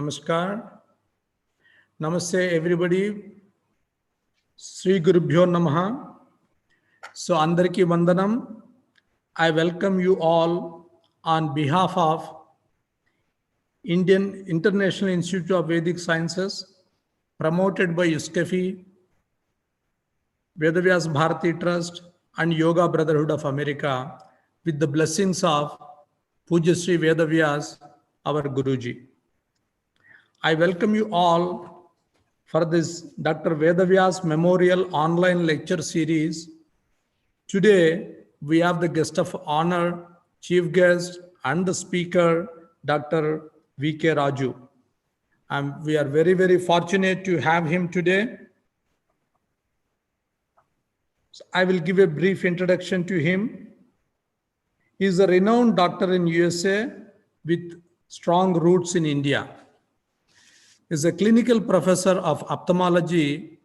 Namaskar. Namaste, everybody. Sri Gurubhyo Namaha. So, Andarki Vandanam. I welcome you all on behalf of Indian International Institute of Vedic Sciences, promoted by USCFI, Vedavyasa Bharati Trust, and Yoga Brotherhood of America, with the blessings of Puja Sri Vedavyasa, our Guruji. I welcome you all for this Dr. Vedavyasa Memorial Online Lecture Series. Today, we have the guest of honor, chief guest, and the speaker, Dr. V.K. Raju. We are very, very fortunate to have him today. So I will give a brief introduction to him. He is a renowned doctor in USA with strong roots in India. He is a clinical professor of ophthalmology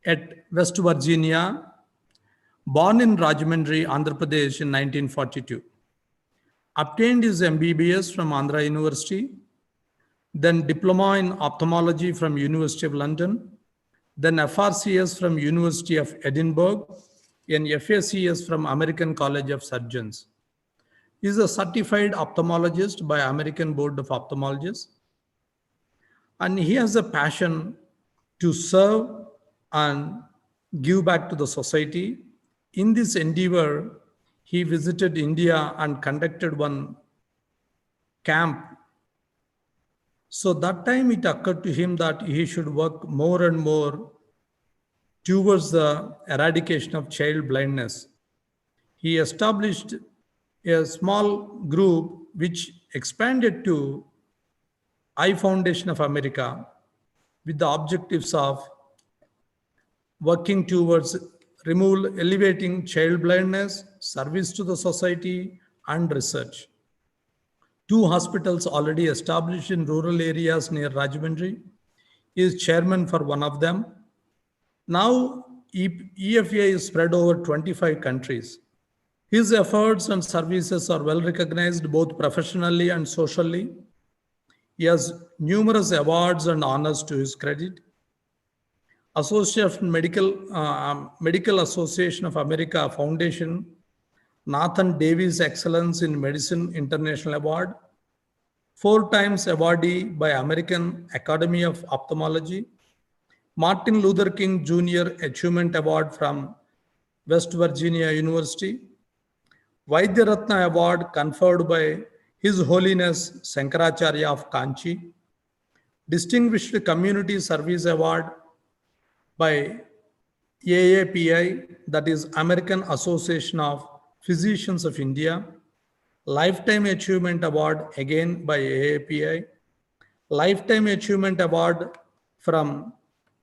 at West Virginia, born in Rajahmundry, Andhra Pradesh in 1942. Obtained his MBBS from Andhra University, then Diploma in Ophthalmology from University of London, then FRCS from University of Edinburgh, and FACS from American College of Surgeons. He is a certified ophthalmologist by American Board of Ophthalmologists, and he has a passion to serve and give back to the society. In this endeavor, he visited India and conducted one camp. So that time it occurred to him that he should work more and more towards the eradication of child blindness. He established a small group which expanded to Eye Foundation of America with the objectives of working towards elevating child blindness, service to the society, and research. 2 hospitals already established in rural areas near Rajahmundry. He is chairman for one of them. Now, EFA is spread over 25 countries. His efforts and services are well recognized both professionally and socially. He has numerous awards and honors to his credit. Medical Association of America Foundation, Nathan Davis Excellence in Medicine International Award, 4 times awardee by American Academy of Ophthalmology, Martin Luther King Jr. Achievement Award from West Virginia University, Vaidya Ratna Award conferred by His Holiness Sankaracharya of Kanchi, Distinguished Community Service Award by AAPI, that is American Association of Physicians of India, Lifetime Achievement Award again by AAPI, Lifetime Achievement Award from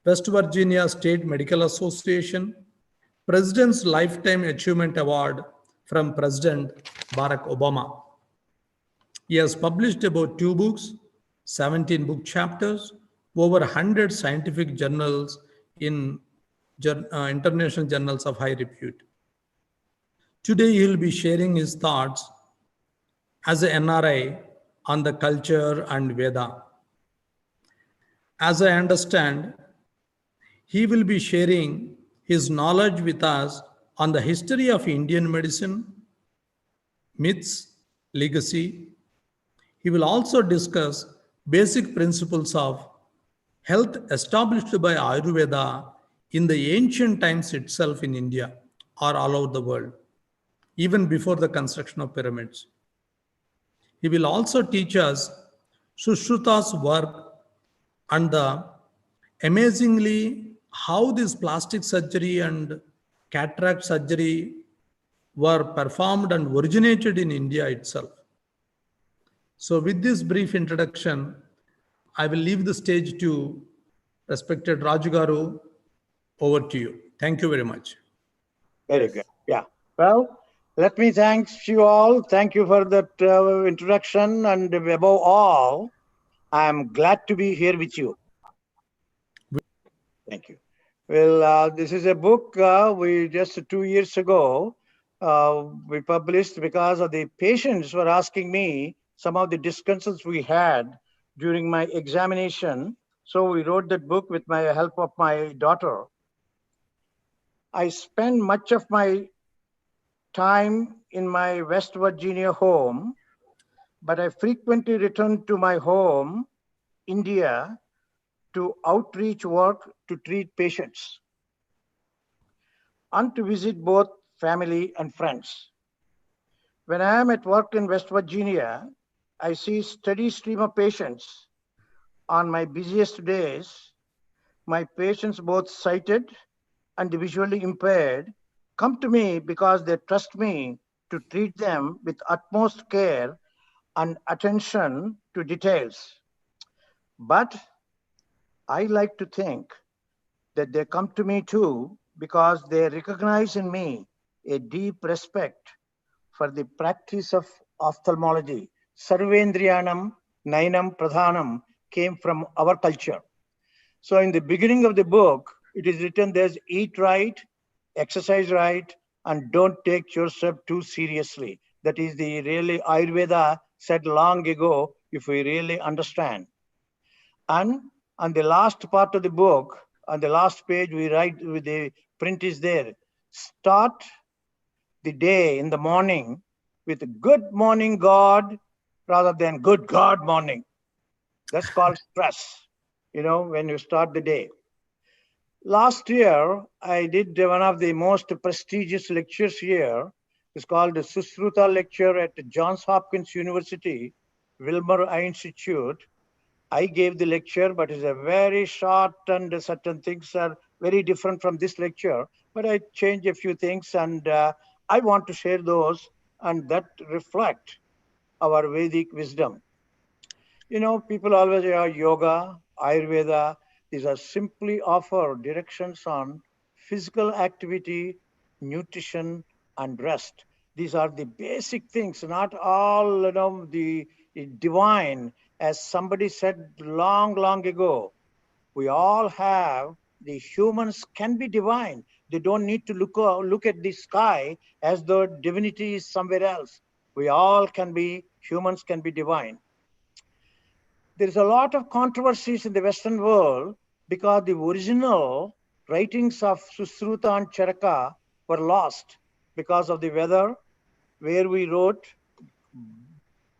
West Virginia State Medical Association, President's Lifetime Achievement Award from President Barack Obama. He has published about 2 books, 17 book chapters, over 100 scientific journals in international journals of high repute. Today, he will be sharing his thoughts as an NRI on the culture and Veda. As I understand, he will be sharing his knowledge with us on the history of Indian medicine, myths, legacy. He will also discuss basic principles of health established by Ayurveda in the ancient times itself in India or all over the world, even before the construction of pyramids. He will also teach us Susruta's work and amazingly how this plastic surgery and cataract surgery were performed and originated in India itself. So with this brief introduction, I will leave the stage to respected Raju Garu. Over to you. Thank you very much. Very good. Yeah. Well, let me thank you all. Thank you for that introduction. And above all, I'm glad to be here with you. Thank you. Well, this is a book we just 2 years ago, we published because of the patients were asking me some of the discussions we had during my examination. So we wrote that book with my help of my daughter. I spend much of my time in my West Virginia home, but I frequently return to my home, India, to outreach work to treat patients and to visit both family and friends. When I am at work in West Virginia, I see steady stream of patients. On my busiest days, my patients, both sighted and visually impaired, come to me because they trust me to treat them with utmost care and attention to details. But I like to think that they come to me too because they recognize in me a deep respect for the practice of ophthalmology. Sarvendriyanam Nainam Pradhanam came from our culture. So in the beginning of the book, it is written there's eat right, exercise right, and don't take yourself too seriously. That is the really Ayurveda said long ago, if we really understand. And on the last part of the book, on the last page, we write with the print is there. Start the day in the morning with good morning, God, rather than good God morning. That's called stress, when you start the day. Last year, I did one of the most prestigious lectures here. It's called the Susruta lecture at Johns Hopkins University, Wilmer Eye Institute. I gave the lecture, but it's a very short and certain things are very different from this lecture. But I changed a few things and I want to share those and that reflect our Vedic wisdom. People always say yoga, Ayurveda, these are simply offer directions on physical activity, nutrition, and rest. These are the basic things, not all the divine. As somebody said long, long ago, we all have the humans can be divine. They don't need to look at the sky as though divinity is somewhere else. We all can be humans, can be divine. There is a lot of controversies in the Western world because the original writings of Susruta and Charaka were lost because of the weather, where we wrote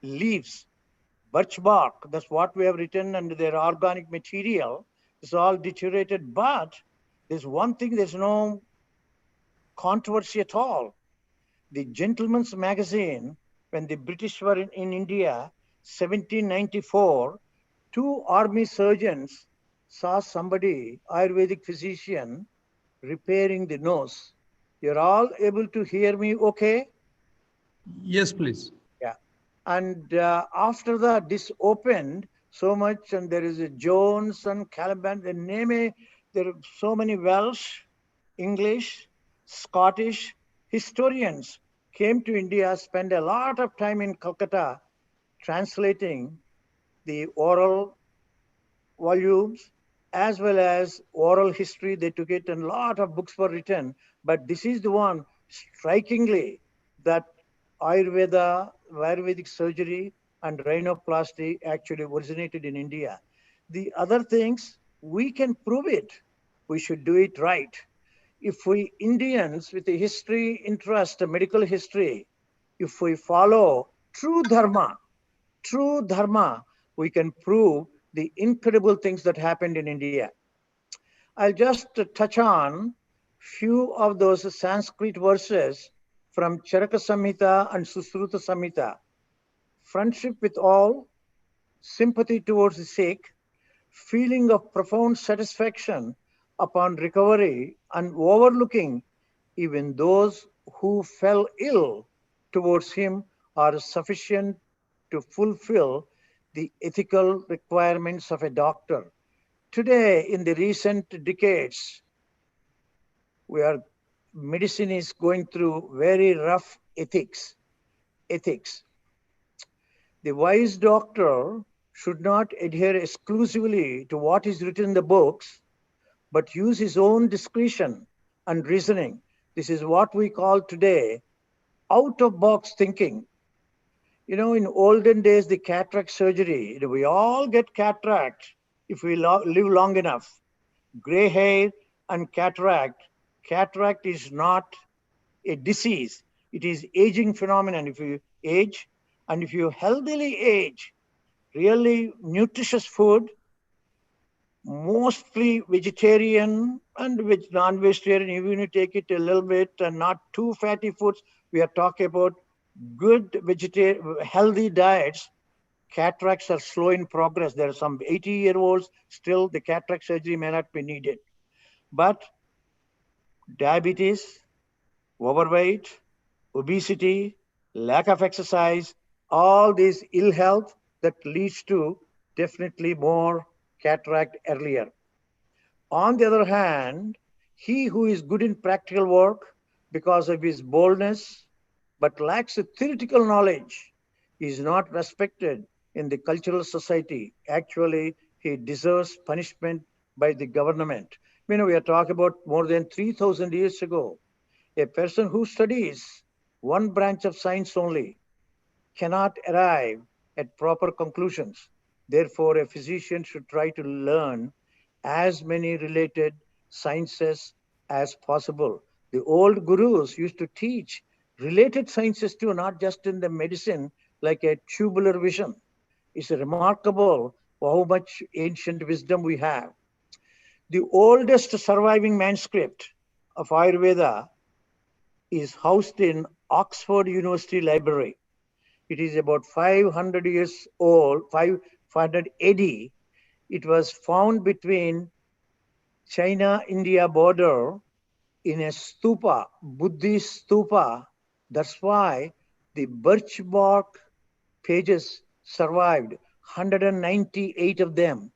leaves, birch bark. That's what we have written, and their organic material is all deteriorated. But there's one thing, there's no controversy at all. The Gentleman's Magazine, when the British were in India, 1794, two army surgeons saw somebody, Ayurvedic physician, repairing the nose. You're all able to hear me okay? Yes, please. Yeah. And after that, this opened so much, and there is a Jones and Caliban, the name, there are so many Welsh, English, Scottish historians came to India, spent a lot of time in Calcutta translating the oral volumes as well as oral history. They took it and a lot of books were written. But this is the one strikingly that Ayurvedic surgery and rhinoplasty actually originated in India. The other things, we can prove it. We should do it right. If we Indians with a history interest, a medical history, if we follow true dharma, we can prove the incredible things that happened in India. I'll just touch on few of those Sanskrit verses from Charaka Samhita and Susruta Samhita. Friendship with all, sympathy towards the sick, feeling of profound satisfaction upon recovery, and overlooking even those who fell ill towards him are sufficient to fulfill the ethical requirements of a doctor. Today, in the recent decades, medicine is going through very rough ethics. The wise doctor should not adhere exclusively to what is written in the books, but use his own discretion and reasoning. This is what we call today out-of-box thinking. You know, in olden days, the cataract surgery, we all get cataract if we live long enough. Gray hair and cataract. Cataract is not a disease. It is aging phenomenon. If you age and if you healthily age, really nutritious food, mostly vegetarian and non-vegetarian, even you take it a little bit and not too fatty foods. We are talking about good vegetarian, healthy diets. Cataracts are slow in progress. There are some 80-year-olds still the cataract surgery may not be needed. But diabetes, overweight, obesity, lack of exercise, all these ill health that leads to definitely more cataract earlier. On the other hand, he who is good in practical work because of his boldness but lacks a theoretical knowledge is not respected in the cultural society. Actually, he deserves punishment by the government. You know, we are talking about more than 3,000 years ago. A person who studies one branch of science only cannot arrive at proper conclusions. Therefore, a physician should try to learn as many related sciences as possible. The old gurus used to teach related sciences too, not just in the medicine, like a tubular vision. It's remarkable how much ancient wisdom we have. The oldest surviving manuscript of Ayurveda is housed in Oxford University Library. It is about 500 years old, 500 AD. It was found between China-India border in a stupa, Buddhist stupa. That's why the birch bark pages survived, 198 of them.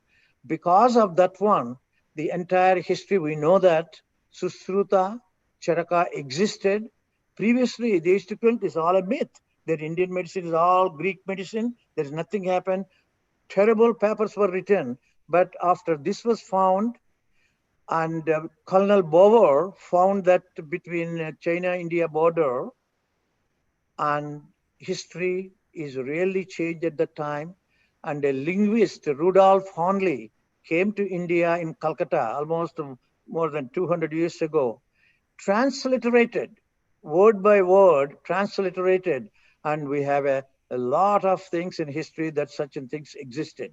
Because of that one, the entire history, we know that Susruta, Charaka existed. Previously, they used to tell it's all a myth. That Indian medicine is all Greek medicine. There's nothing happened. Terrible papers were written. But after this was found, and Colonel Bower found that between China-India border and history is really changed at that time. And a linguist, Rudolph Honley, came to India in Calcutta almost more than 200 years ago, transliterated, word by word, transliterated, and we have a lot of things in history that such things existed.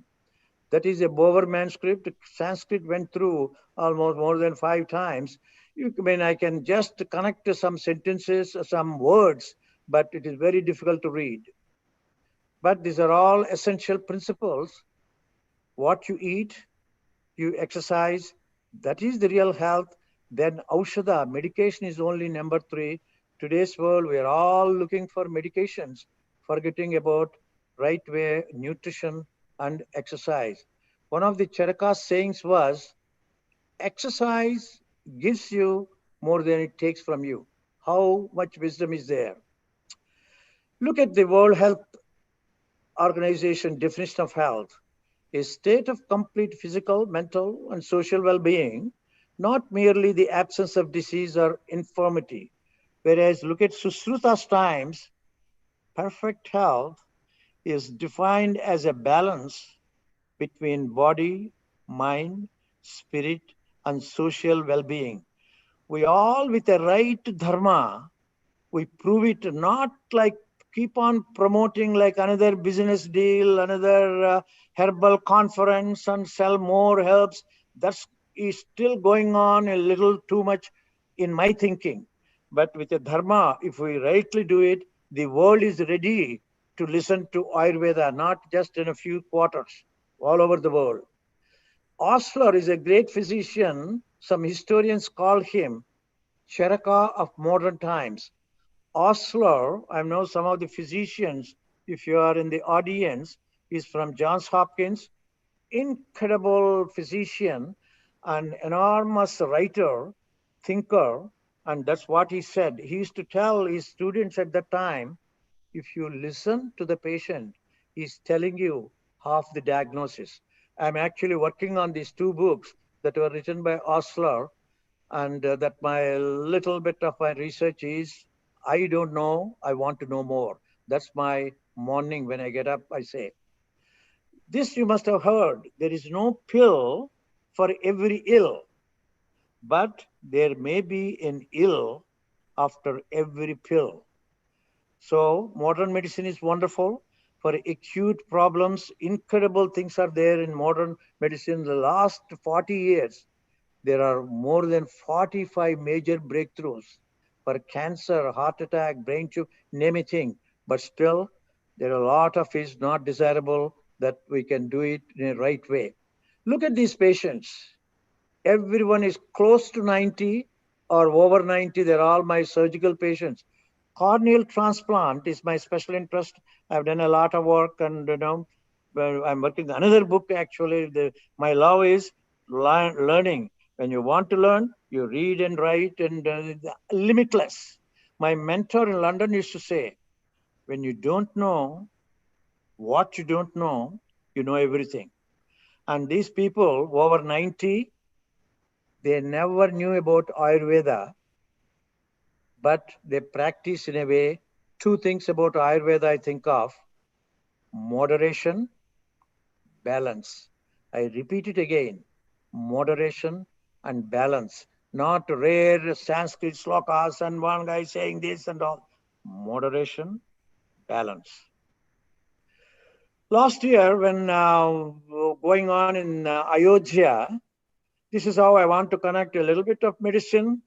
That is a Bower manuscript. Sanskrit went through almost more than 5 times. I can just connect some sentences, some words, but it is very difficult to read. But these are all essential principles. What you eat, you exercise, that is the real health. Then Aushadha, medication is only number 3. Today's world, we are all looking for medications, forgetting about right way nutrition and exercise. One of the Charaka's sayings was, exercise gives you more than it takes from you. How much wisdom is there? Look at the World Health Organization definition of health. A state of complete physical, mental, and social well-being, not merely the absence of disease or infirmity. Whereas look at Susruta's times, perfect health is defined as a balance between body, mind, spirit, and social well-being. We all, with the right dharma, we prove it not like keep on promoting like another business deal, another herbal conference and sell more herbs. That is still going on a little too much in my thinking. But with the dharma, if we rightly do it, the world is ready to listen to Ayurveda, not just in a few quarters, all over the world. Osler is a great physician. Some historians call him Charaka of modern times. Osler, I know some of the physicians, if you are in the audience, is from Johns Hopkins, incredible physician, an enormous writer, thinker, and that's what he said. He used to tell his students at that time, if you listen to the patient, he's telling you half the diagnosis. I'm actually working on these 2 books that were written by Osler, and that my little bit of my research is, I don't know, I want to know more. That's my morning when I get up, I say. This you must have heard. There is no pill for every ill, but there may be an ill after every pill. So modern medicine is wonderful for acute problems. Incredible things are there in modern medicine. The last 40 years, there are more than 45 major breakthroughs for cancer, heart attack, brain tumor, name a thing. But still, there are a lot of is not desirable that we can do it in a right way. Look at these patients. Everyone is close to 90 or over 90. They're all my surgical patients. Corneal transplant is my special interest. I've done a lot of work, and I'm working on another book actually. My love is learning. When you want to learn, you read and write, and limitless. My mentor in London used to say, when you don't know what you don't know, you know everything. And these people over 90, they never knew about Ayurveda, but they practice in a way. Two things about Ayurveda I think of: moderation, balance. I repeat it again: moderation and balance. Not rare Sanskrit slokas and one guy saying this and all. Moderation, balance. Last year, when going on in Ayodhya, this is how I want to connect a little bit of medicine,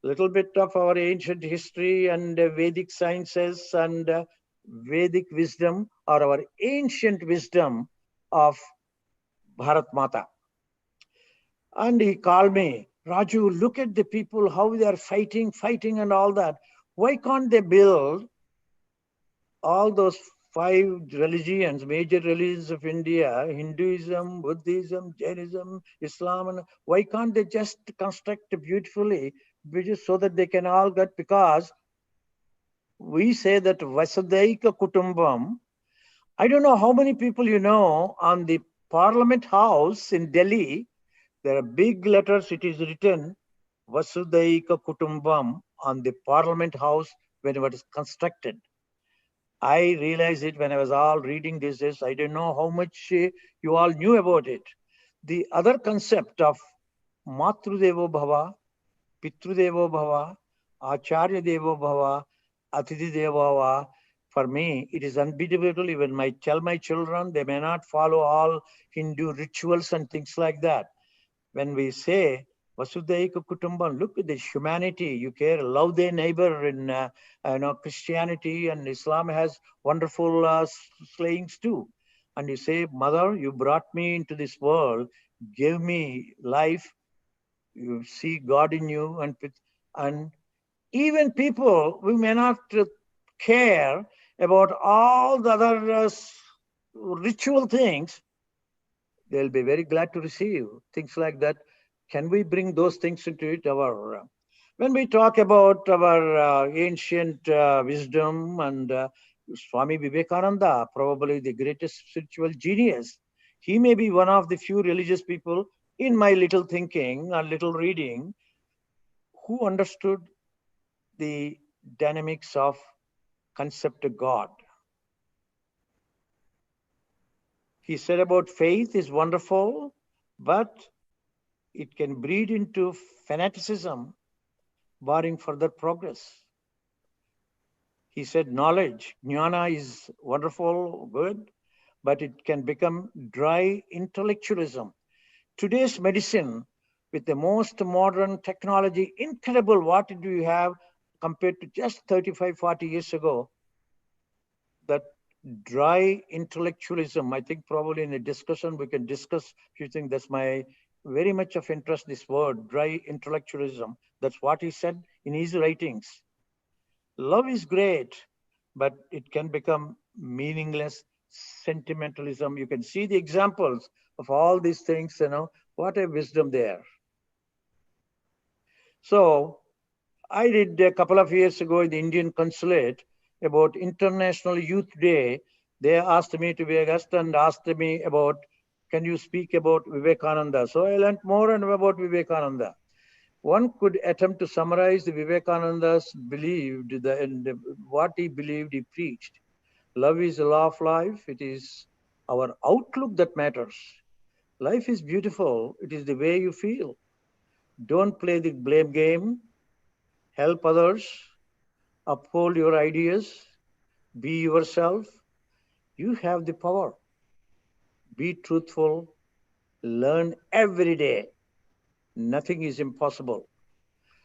a little bit of our ancient history and Vedic sciences and Vedic wisdom, or our ancient wisdom of Bharat Mata. And he called me, Raju, look at the people, how they are fighting and all that. Why can't they build all those five religions, major religions of India, Hinduism, Buddhism, Jainism, Islam, and why can't they just construct beautifully so that they can all get, because we say that Vasudhaika Kutumbam. I don't know how many people you know on the Parliament House in Delhi, there are big letters, it is written Vasudhaika Kutumbam on the Parliament House when it was constructed. I realized it when I was all reading this. I didn't know how much you all knew about it. The other concept of Matrudevo Bhava, Pitrudevo Bhava, Acharya Devo Bhava, Atithi Devo Bhava, for me, it is unbeatable. Even I tell my children, they may not follow all Hindu rituals and things like that. When we say Vasudhaika Kutumbam, look at the humanity. You care, love their neighbor. In Christianity and Islam has wonderful slayings too. And you say, Mother, you brought me into this world, give me life. You see God in you, and even people we may not care about all the other ritual things. They'll be very glad to receive things like that. Can we bring those things into it? When we talk about our ancient wisdom and Swami Vivekananda, probably the greatest spiritual genius, he may be one of the few religious people in my little thinking and little reading who understood the dynamics of concept of God. He said about faith is wonderful, but it can breed into fanaticism, barring further progress. He said knowledge, jnana, is wonderful, good, but it can become dry intellectualism. Today's medicine, with the most modern technology, incredible. What do you have compared to just 35, 40 years ago? That dry intellectualism, I think probably in a discussion we can discuss a few things. That's my very much of interest, this word, dry intellectualism. That's what he said in his writings. Love is great, but it can become meaningless sentimentalism. You can see the examples of all these things, what a wisdom there. So I did a couple of years ago in the Indian consulate about International Youth Day. They asked me to be a guest and asked me about, can you speak about Vivekananda? So I learned more and about Vivekananda. One could attempt to summarize the Vivekananda's believed and what he believed, he preached. Love is the law of life. It is our outlook that matters. Life is beautiful. It is the way you feel. Don't play the blame game. Help others. Uphold your ideas. Be yourself. You have the power. Be truthful. Learn every day. Nothing is impossible.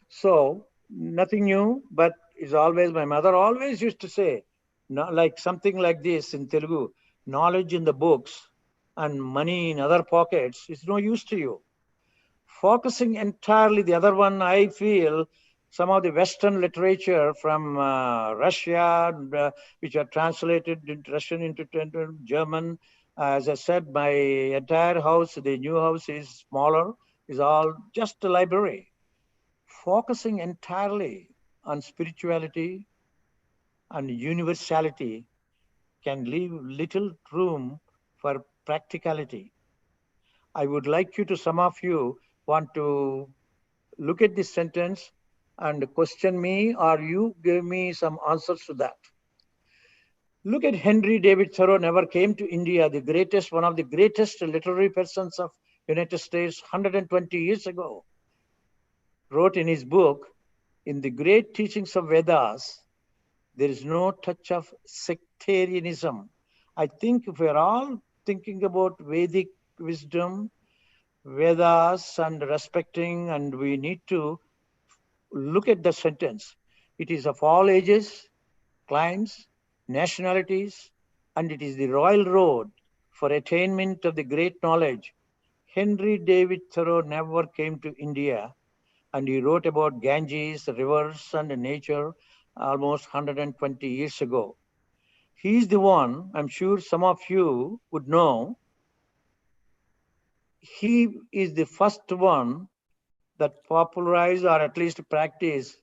So, nothing new, but is always, my mother always used to say, not like something like this in Telugu, knowledge in the books and money in other pockets is no use to you. Focusing entirely, the other one, I feel, some of the Western literature from Russia, which are translated into Russian into German. As I said, my entire house, the new house is smaller, is all just a library. Focusing entirely on spirituality and universality can leave little room for practicality. I would like you to, some of you want to look at this sentence and question me, or you give me some answers to that. Look at Henry David Thoreau never came to India, the greatest, one of the greatest literary persons of United States 120 years ago, wrote in his book, in the great teachings of Vedas, there is no touch of sectarianism. I think if we're all thinking about Vedic wisdom, Vedas, and respecting, and we need to look at the sentence. It is of all ages, climes, nationalities, and it is the royal road for attainment of the great knowledge. Henry David Thoreau never came to India, and he wrote about Ganges, rivers, and nature almost 120 years ago. He is the one, I'm sure some of you would know, he is the first one that popularized or at least practiced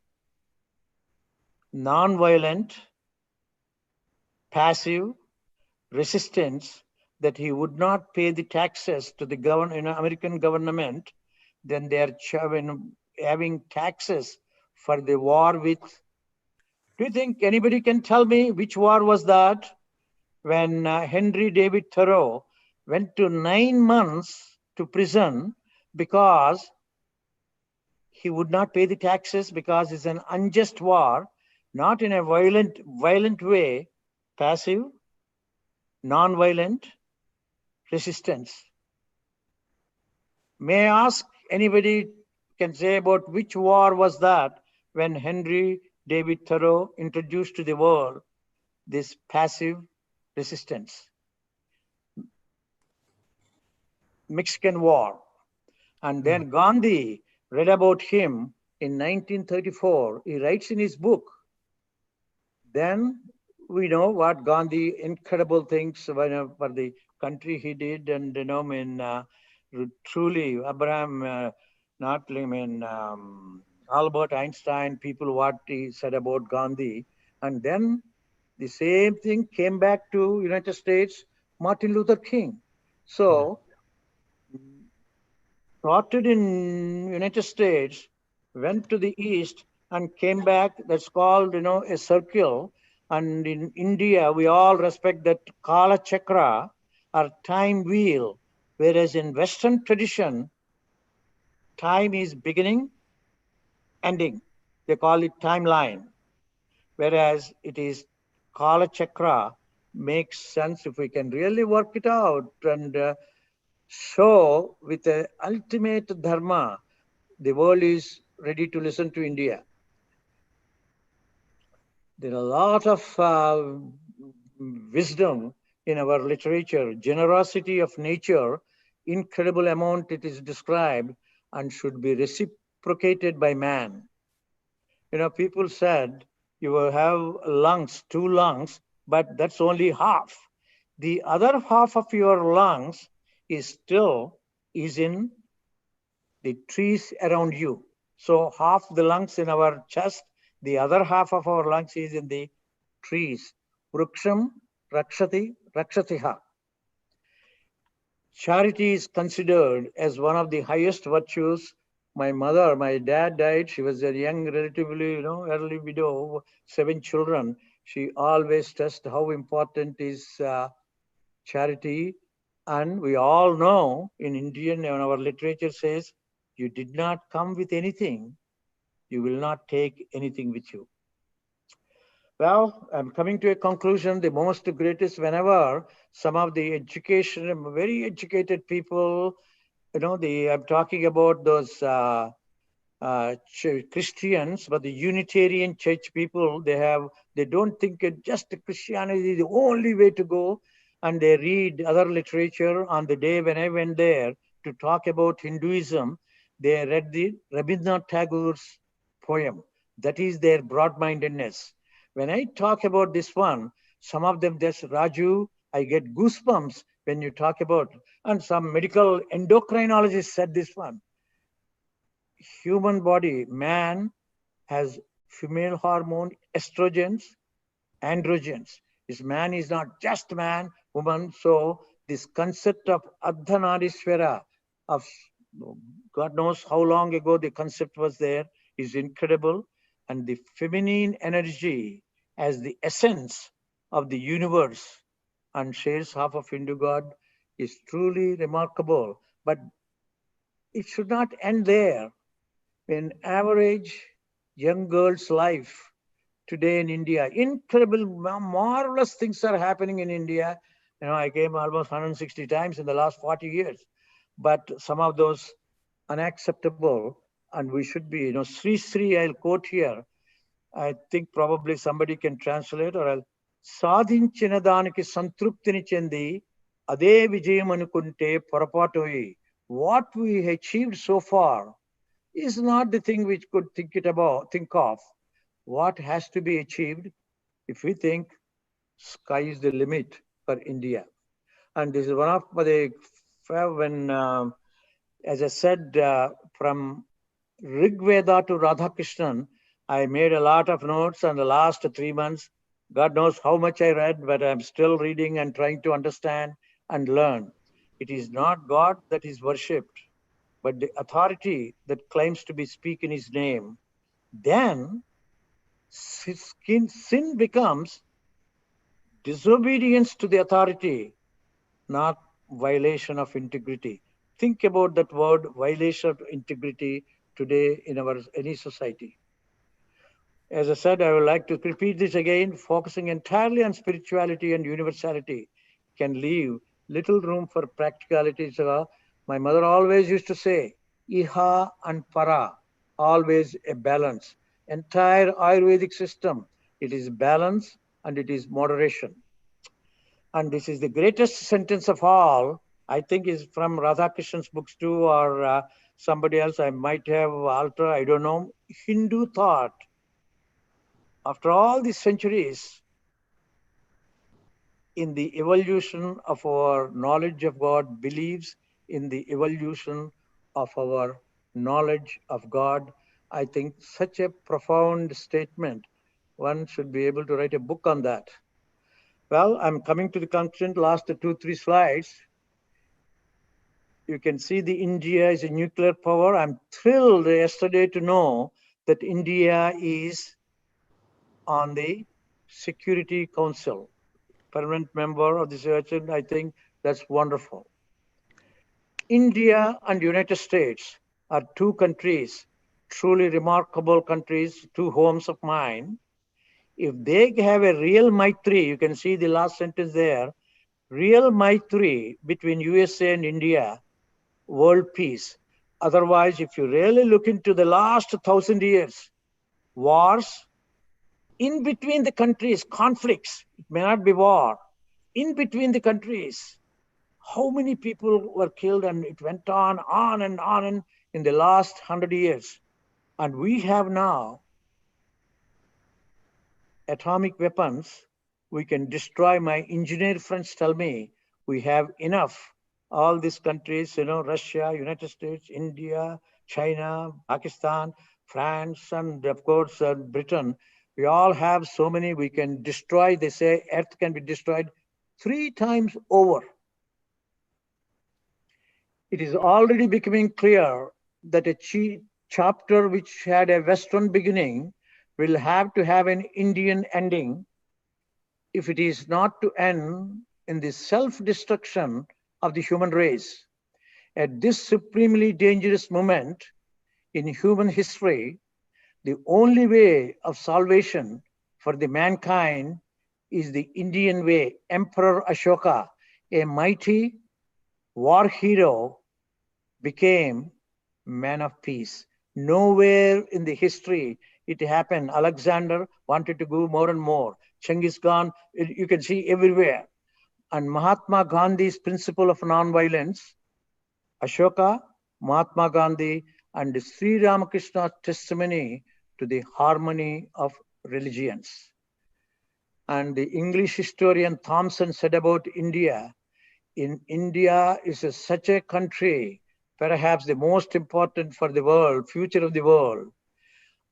non-violent, passive resistance, that he would not pay the taxes to the American government. Then they are having taxes for the war with. Do you think anybody can tell me which war was that? When Henry David Thoreau went to 9 months to prison because he would not pay the taxes, because it's an unjust war, not in a violent way, passive, non-violent resistance. May I ask, anybody can say about which war was that when Henry David Thoreau introduced to the world this passive resistance? Mexican War. And then Gandhi read about him in 1934. He writes in his book. Then we know what Gandhi, incredible things for the country he did, and truly Abraham, Albert Einstein, people what he said about Gandhi, and then the same thing came back to United States, Martin Luther King. So started in United States, went to the east and came back. That's called, a circle. And in India, we all respect that Kala Chakra or time wheel. Whereas in Western tradition, time is beginning, ending. They call it timeline. Whereas it is Kala Chakra, makes sense if we can really work it out and show with the ultimate dharma, the world is ready to listen to India. There are a lot of wisdom in our literature, generosity of nature, incredible amount it is described and should be reciprocated by man. People said you will have lungs, 2 lungs, but that's only half. The other half of your lungs is in the trees around you. So half the lungs in our chest, the other half of our lungs is in the trees. Vruksham rakshati rakshatiha. Charity is considered as one of the highest virtues. My dad died. She was a young, relatively, early widow, 7 children. She always stressed how important is charity. And we all know in Indian, when our literature says, you did not come with anything, you will not take anything with you. Well, I'm coming to a conclusion. The most greatest, whenever some of the education, very educated people, I'm talking about those Christians, but the Unitarian Church people, they don't think it just Christianity is the only way to go, and they read other literature. On the day when I went there to talk about Hinduism, they read the Rabindranath Tagore's poem. That is their broad-mindedness. When I talk about this one, some of them just, Raju, I get goosebumps when you talk about, and some medical endocrinologist said this one. Human body, man has female hormone, estrogens, androgens. This man is not just man, woman. So this concept of Ardhanarishwara, of God knows how long ago the concept was there, is incredible. And the feminine energy as the essence of the universe and shares half of Hindu God is truly remarkable. But it should not end there. An average young girl's life today in India, incredible, marvelous things are happening in India. I came almost 160 times in the last 40 years, but some of those unacceptable, and we should be, Sri Sri, I'll quote here. I think probably somebody can translate, or I'll సాధించినదానికి సంతృప్తిని చెంది అదే విజయం అనుకుంటే పొరపాటోయి. What we achieved so far is not the thing which could think of what has to be achieved if we think sky is the limit for India. And this is one of the, when, as I said, from Rig Veda to Radhakrishnan, I made a lot of notes in the last 3 months. God knows how much I read, but I'm still reading and trying to understand and learn. It is not God that is worshipped, but the authority that claims to be speaking his name. Then sin becomes disobedience to the authority, not violation of integrity. Think about that word, violation of integrity, today in any society. As I said, I would like to repeat this again. Focusing entirely on spirituality and universality can leave little room for practicality. So my mother always used to say, Iha and Para, always a balance. Entire Ayurvedic system, it is balance and it is moderation. And this is the greatest sentence of all, I think, is from Radhakrishnan's books too, or somebody else I might have altered, I don't know. Hindu thought, after all these centuries, in the evolution of our knowledge of God, believes in the evolution of our knowledge of God. I think such a profound statement, one should be able to write a book on that. Well, I'm coming to the conclusion, last 2-3 slides. You can see the India is a nuclear power. I'm thrilled yesterday to know that India is on the Security Council, permanent member of the Security. I think that's wonderful. India and United States are two countries, truly remarkable countries, two homes of mine. If they have a real Maitri, you can see the last sentence there, real Maitri between USA and India, world peace. Otherwise, if you really look into the last 1,000 years, wars, in between the countries, conflicts, it may not be war, in between the countries, how many people were killed, and it went on and on in the last 100 years. And we have now atomic weapons. We can destroy, my engineer friends tell me, we have enough. All these countries, Russia, United States, India, China, Pakistan, France, and of course, Britain, we all have so many we can destroy. They say Earth can be destroyed 3 times over. It is already becoming clear that a chapter which had a Western beginning will have to have an Indian ending. if it is not to end in the self-destruction of the human race. At this supremely dangerous moment in human history, the only way of salvation for the mankind is the Indian way. Emperor Ashoka, a mighty war hero, became man of peace. Nowhere in the history it happened. Alexander wanted to go more and more. Genghis Khan, you can see everywhere. And Mahatma Gandhi's principle of non-violence, Ashoka, Mahatma Gandhi, and Sri Ramakrishna's testimony to the harmony of religions. And the English historian Thompson said about India, in India is such a country, perhaps the most important for the world, future of the world.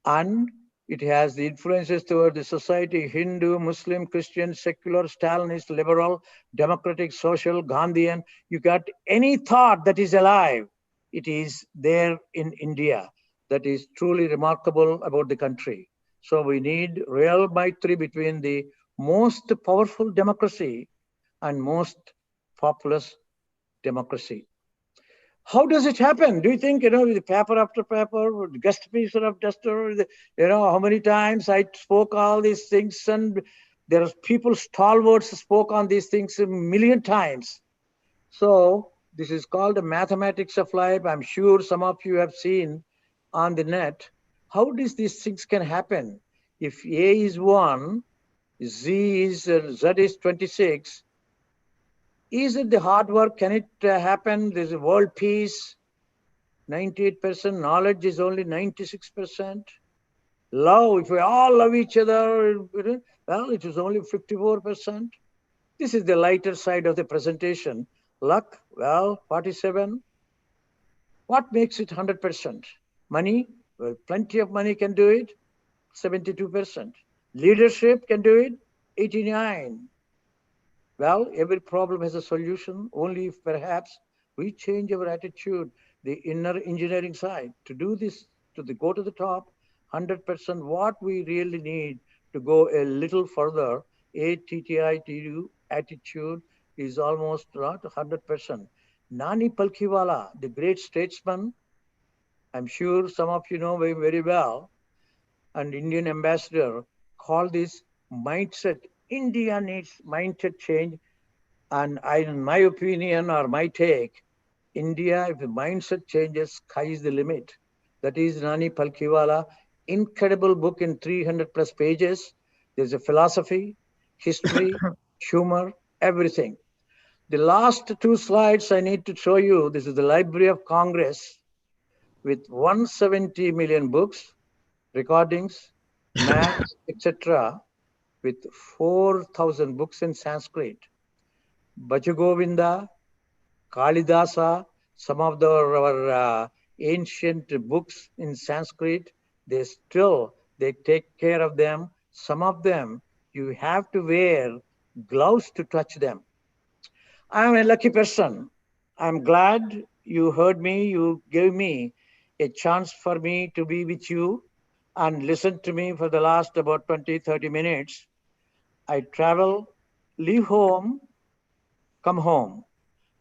And it has the influences toward the society, Hindu, Muslim, Christian, secular, Stalinist, liberal, democratic, social, Gandhian. You got any thought that is alive, it is there in India. That is truly remarkable about the country. So we need real maitri between the most powerful democracy and most populous democracy. How does it happen? Do you think, with the paper after paper, with guest speaker of duster, how many times I spoke all these things, and there are people, stalwarts, spoke on these things a million times. So this is called the mathematics of life. I'm sure some of you have seen on the net. How does these things can happen? If A is 1, Z is 26, is it the hard work? Can it happen? There's a world peace, 98%. Knowledge is only 96%. Love, if we all love each other, well, it is only 54%. This is the lighter side of the presentation. Luck, well, 47. What makes it 100%? Money, well, plenty of money can do it, 72%. Leadership can do it, 89. Well, every problem has a solution, only if perhaps we change our attitude, the inner engineering side. To do this, go to the top, 100%, what we really need to go a little further, ATTITU, attitude, is almost not 100%. Nani Palkhiwala, the great statesman, I'm sure some of you know very, very well, and Indian ambassador, called this mindset. India needs mindset change. And in my opinion or my take, India, if the mindset changes, sky is the limit. That is Nani Palkhiwala, incredible book in 300 plus pages. There's a philosophy, history, humor, everything. The last 2 slides I need to show you, this is the Library of Congress with 170 million books, recordings, maps, etc., with 4,000 books in Sanskrit. Bhajagovinda, Kalidasa, some of our ancient books in Sanskrit, they take care of them. Some of them, you have to wear gloves to touch them. I'm a lucky person. I'm glad you heard me. You gave me a chance for me to be with you and listen to me for the last about 20, 30 minutes. I travel, leave home, come home,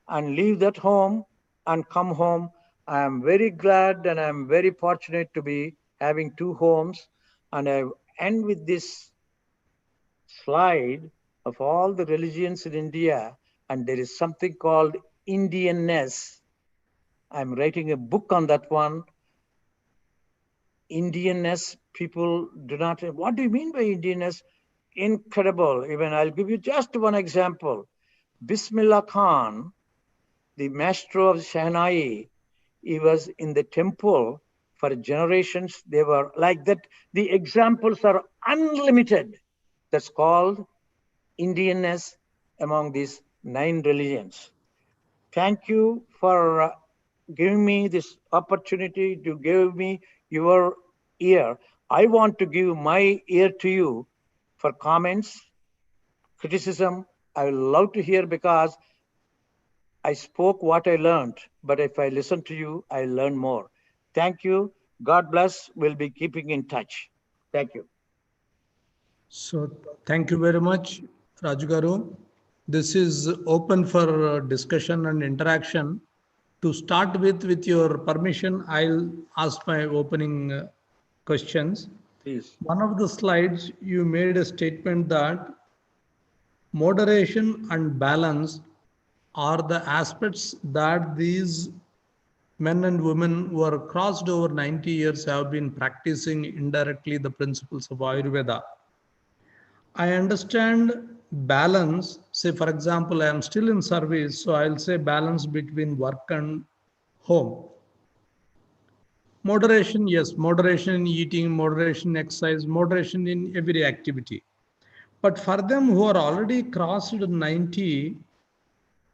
and leave that home and come home. I am very glad and I'm very fortunate to be having 2 homes. And I end with this slide of all the religions in India, and there is something called Indianness. I'm writing a book on that one. Indianness, people do not, what do you mean by Indianness? Incredible. Even I'll give you just one example. Bismillah Khan, the master of Shahnai, he was in the temple for generations. They were like that. The examples are unlimited. That's called Indianness among these 9 religions. Thank you for giving me this opportunity to give me your ear. I want to give my ear to you for comments, criticism. I would love to hear, because I spoke what I learned, but if I listen to you, I learn more. Thank you. God bless. We'll be keeping in touch. Thank you. So thank you very much Raju Garu, this is open for discussion and interaction. To start with your permission, I'll ask my opening questions. Please. One of the slides, you made a statement that moderation and balance are the aspects that these men and women who are crossed over 90 years have been practicing indirectly the principles of Ayurveda. I understand balance. Say, for example, I am still in service, so I'll say balance between work and home. Moderation, yes, moderation in eating, moderation in exercise, moderation in every activity. But for them who are already crossed 90,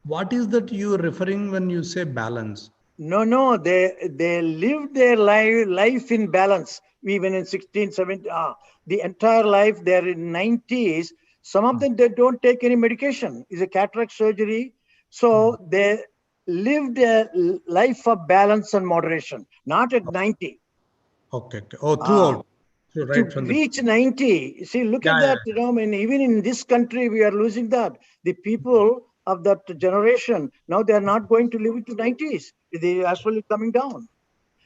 what is that you are referring when you say balance? No, they live their life in balance. Even in 16, 17, the entire life, they're in 90s. Some of them, they don't take any medication. It's a cataract surgery. So they lived a life of balance and moderation, not at 90. Okay, okay. Oh, Ah, throughout. So to right from the reach 90, see, look at yeah, that, and even in this country, we are losing that. The people of that generation, now they are not going to live into 90s. They are actually coming down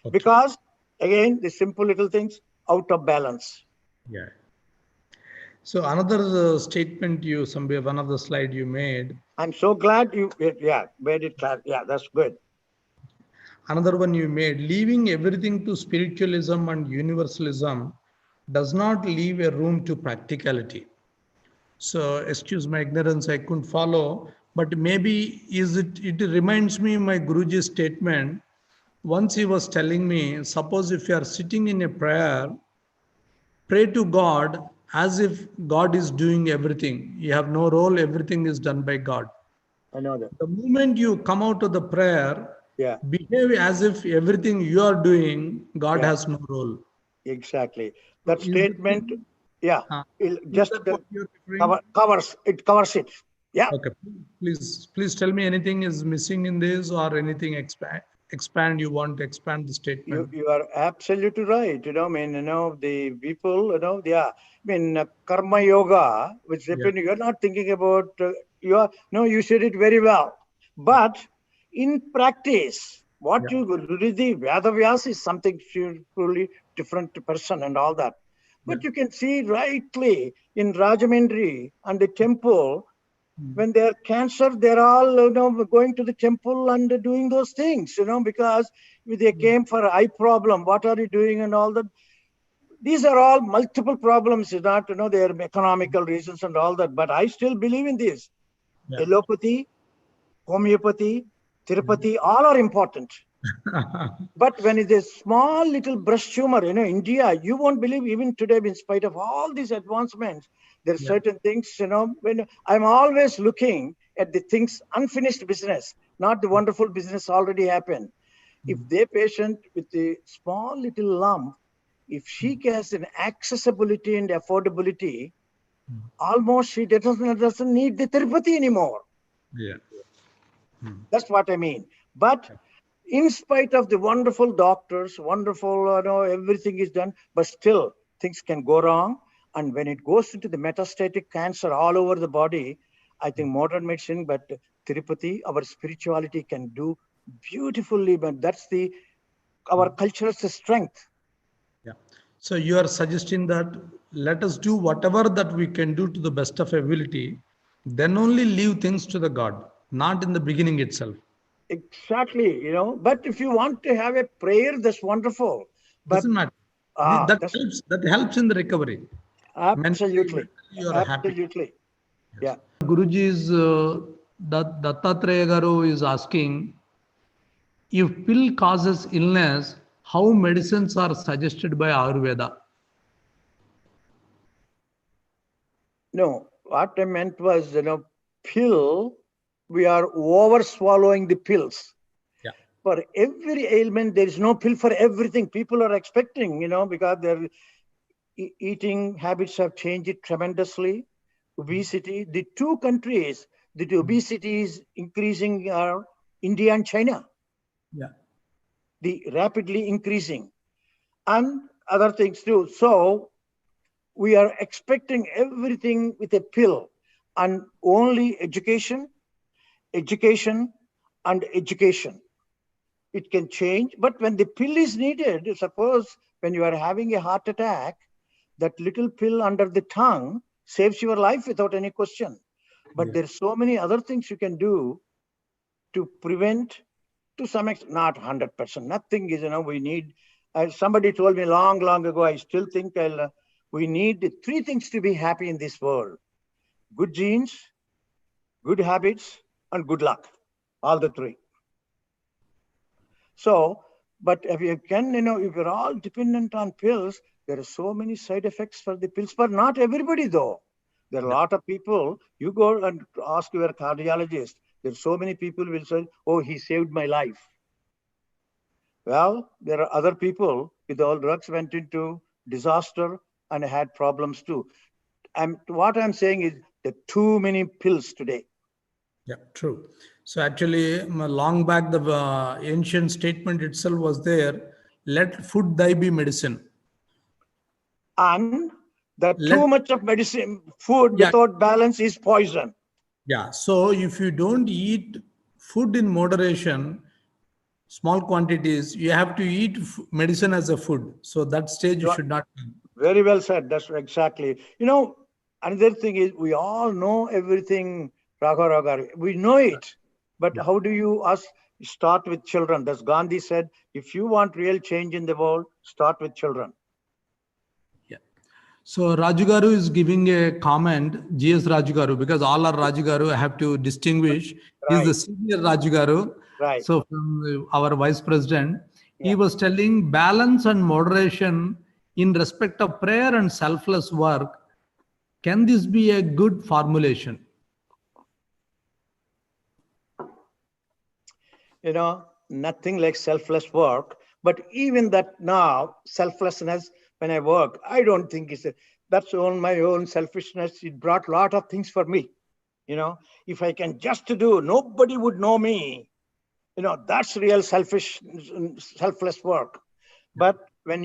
okay. because, again, the simple little things out of balance. Yeah. So another statement you, somewhere one of the slide you made, I'm so glad you, made it clear. Yeah, that's good. another one you made, leaving everything to spiritualism and universalism does not leave a room to practicality. So excuse my ignorance, I couldn't follow, but maybe it reminds me my Guruji's statement. Once he was telling me, suppose if you are sitting in a prayer, pray to God as if God is doing everything. You have no role, everything is done by God. I know that. The moment you come out of the prayer, Yeah, behave as if everything you are doing, God yeah, has no role. exactly. So That statement, yeah, uh, is just that what you're referring? covers it. Yeah. Okay, please tell me anything is missing in this or anything expand you want to expand the statement. You are absolutely right. The people, yeah. Karma yoga, which Yeah, you're not thinking about. You said it very well. But in practice, what yeah, you read the Vedavyasa is something truly different person and all that. yeah. But you can see rightly in Rajahmundry and the temple, when they're cancer, they're all going to the temple and doing those things, because they came for eye problem. What are you doing and all that? These are all multiple problems. It's not, they are economical reasons and all that. But I still believe in this. Yeah. Allopathy, homeopathy, Tirupati, all are important. But when it's a small little breast tumor, India, you won't believe even today, in spite of all these advancements, there are Yeah. certain things, when I'm always looking at the things, unfinished business, not the wonderful business already happened. If the patient with a small little lump, if she has an accessibility and affordability, almost she doesn't need the Tirupati anymore. Yeah. That's what I mean. But in spite of the wonderful doctors, wonderful, everything is done, but still things can go wrong. And when it goes into the metastatic cancer all over the body, I think modern medicine, but Tirupati, our spirituality can do beautifully. But that's our cultural strength. Yeah. So you are suggesting that let us do whatever that we can do to the best of ability, then only leave things to the God, not in the beginning itself. Exactly, But if you want to have a prayer, that's wonderful. But Doesn't matter. That that's helps. That helps in the recovery. absolutely, Mentally you are happy. absolutely, yeah. Guruji's Dattatreya Garu is asking, if pill causes illness, how medicines are suggested by Ayurveda? No, what I meant was, pill, we are over swallowing the pills. Yeah. For every ailment, there is no pill for everything. People are expecting, because their eating habits have changed tremendously. Obesity, the two countries that obesity is increasing are India and China, Yeah. the rapidly increasing, and other things too. So we are expecting everything with a pill. and only education, education, and education. It can change, but when the pill is needed, suppose when you are having a heart attack, that little pill under the tongue saves your life without any question. But Yeah. there's so many other things you can do to prevent, to some extent, not 100%. Nothing is, we need, somebody told me long ago, I still think we need three things to be happy in this world: good genes, good habits, and good luck. All the three. So, but if you can, if you're all dependent on pills, there are so many side effects for the pills, but not everybody though. There are a lot of people, you go and ask your cardiologist, there's so many people will say, oh, he saved my life. Well, there are other people with all drugs went into disaster and had problems too. And what I'm saying is there are too many pills today. Yeah, true. So actually, long back, the ancient statement itself was there: "Let food thy be medicine." And the Let too much of medicine, food yeah, without balance is poison. yeah. So if you don't eat food in moderation, small quantities, you have to eat medicine as a food. So that stage you should not. Very well said. That's exactly. Another thing is we all know everything, Ragha. We know it. But how do you start with children? As Gandhi said, if you want real change in the world, start with children. Yeah. So Rajugaru is giving a comment, GS Rajugaru, because all are Rajugaru, I have to distinguish. He's the Right, senior Rajugaru. right. So from our vice president, he Yeah. was telling balance and moderation in respect of prayer and selfless work. Can this be a good formulation? Nothing like selfless work. But even that now, selflessness, when I work, I don't think that's on my own selfishness. It brought a lot of things for me. If I can just do, nobody would know me. That's real selfless work. But when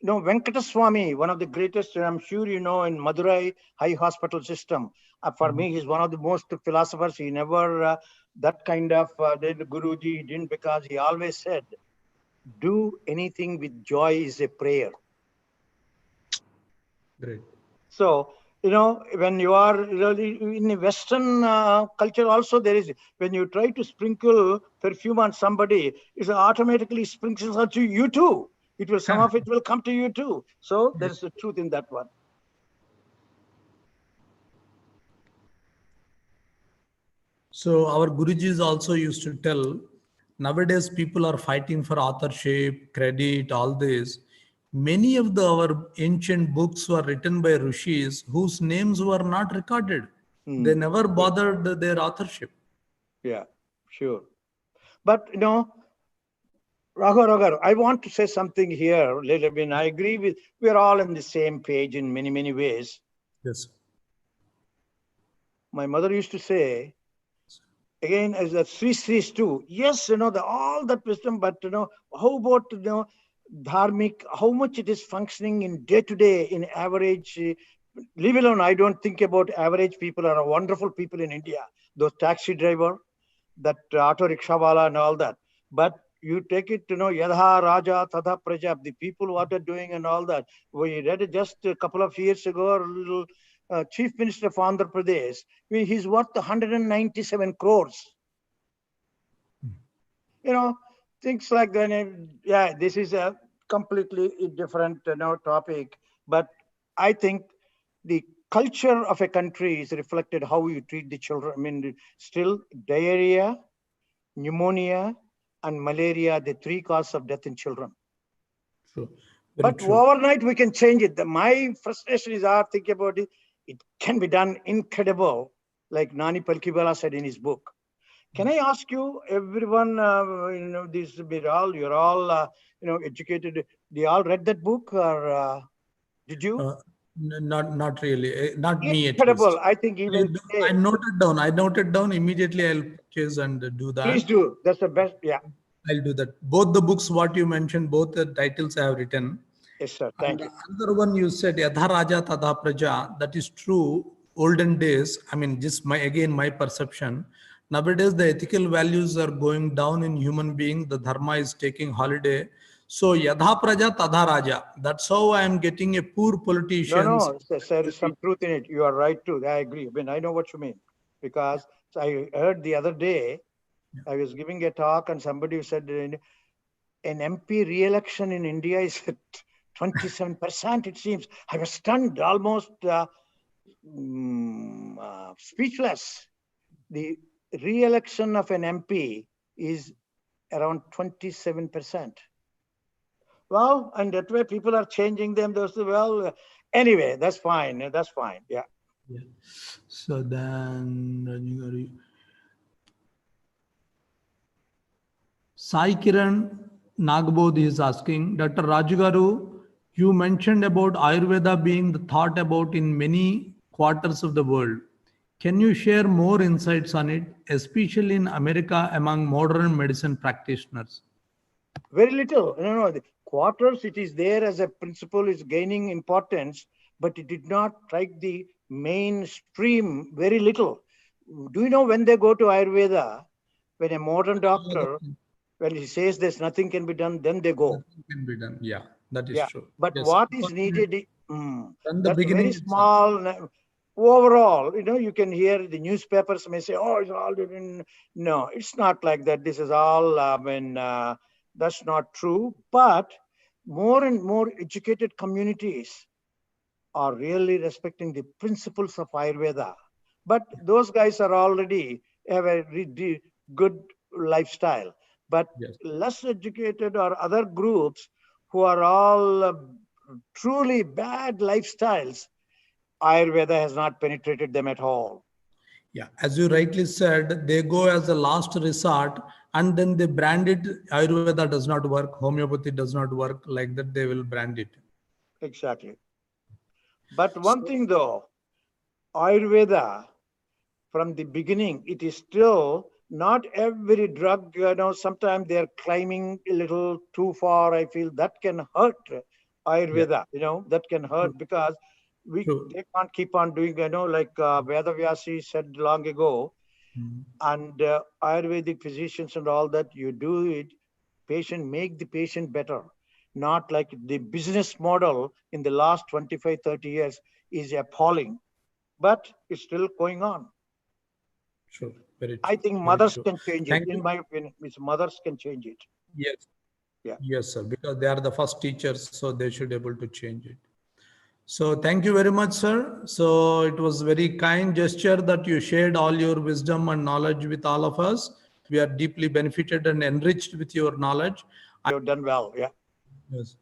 Venkataswamy, one of the greatest, I'm sure in Madurai High Hospital system, for me, he's one of the most philosophers. He never, that kind of, the Guruji didn't, because he always said, do anything with joy is a prayer. Great. So, when you are really in a Western culture also, there is, when you try to sprinkle perfume on somebody, it automatically sprinkles onto you too. Some of it will come to you too. So there is a truth in that one. So our Gurujis also used to tell, nowadays people are fighting for authorship, credit, all this. Many of our ancient books were written by rishis whose names were not recorded. They never bothered their authorship. Yeah, sure. But Raghav, I want to say something here. I agree with, we're all on the same page in many, many ways. Yes. My mother used to say, again, as the Sri Sris too. Yes, all that wisdom, but how about dharmic, how much it is functioning in day to day in average. Leave alone, I don't think about average people are wonderful people in India. Those taxi driver, that auto rickshawala and all that. But you take it, Yadha Raja Tadha Praja, the people what are doing and all that. We read it just a couple of years ago, little Chief Minister of Andhra Pradesh, he's worth 197 crores. Things like that. Yeah, this is a completely different topic. But I think the culture of a country is reflected how you treat the children. I mean, still diarrhea, pneumonia, and malaria, the three causes of death in children. True. But overnight we can change it. My frustration is, I think about it. It can be done incredible, like Nani Palkibala said in his book. Can I ask you, everyone, you're all, educated. They all read that book, or did you? Not really. Not me at Incredible. least. I think even I today. noted down. I noted down immediately. I'll purchase and do that. Please do. That's the best. Yeah. I'll do that. Both the books, what you mentioned, both the titles I have written. Yes, sir. And Thank you. another one you said, Yadha Raja Tadha Praja. That is true. olden days, I mean, just my perception, nowadays the ethical values are going down in human being. The dharma is taking holiday. So yadha praja tadha raja. That's how I am getting a poor politicians. No, there is some truth in it. You are right too. I agree. I mean, I know what you mean, because I heard the other day, I was giving a talk and somebody said an MP re-election in India is at 27%, it seems. I was stunned, almost speechless. The re-election of an MP is around 27%. Well, and that way people are changing them. Anyway, that's fine. That's fine. Yeah. So then, Sai Kiran Nagbodhi is asking, Dr. Rajugaru, you mentioned about Ayurveda being the thought about in many quarters of the world. Can you share more insights on it, especially in America among modern medicine practitioners? Very little. No. The quarters, it is there as a principle, is gaining importance, but it did not strike the mainstream. Very little. Do you know when they go to Ayurveda, when a modern doctor, when he says there's nothing can be done, then they go. Nothing can be done. Yeah, that is true. But Yes. what is needed, From the that's beginning very small. Overall, you can hear the newspapers may say, oh, it's all in. No, it's not like that. This is all, that's not true. But more and more educated communities are really respecting the principles of Ayurveda. But those guys are already have a really good lifestyle. But Yes. less educated or other groups who are all truly bad lifestyles, Ayurveda has not penetrated them at all. Yeah, as you rightly said, they go as a last resort and then they brand it. Ayurveda does not work, homeopathy does not work, like that they will brand it. Exactly. But one thing though, Ayurveda, from the beginning, it is still not every drug, sometimes they're climbing a little too far. I feel that can hurt Ayurveda, that can hurt because they can't keep on doing, like Vedavyasa said long ago, and Ayurvedic physicians and all that, you do it, make the patient better. Not like the business model in the last 25, 30 years is appalling, but it's still going on. Sure, very true. I think mothers can change it. In my opinion, mothers can change it. Yes. Yeah. Yes, sir, because they are the first teachers, so they should be able to change it. So thank you very much, sir. So it was very kind gesture that you shared all your wisdom and knowledge with all of us. We are deeply benefited and enriched with your knowledge. You've done well. Yeah. Yes.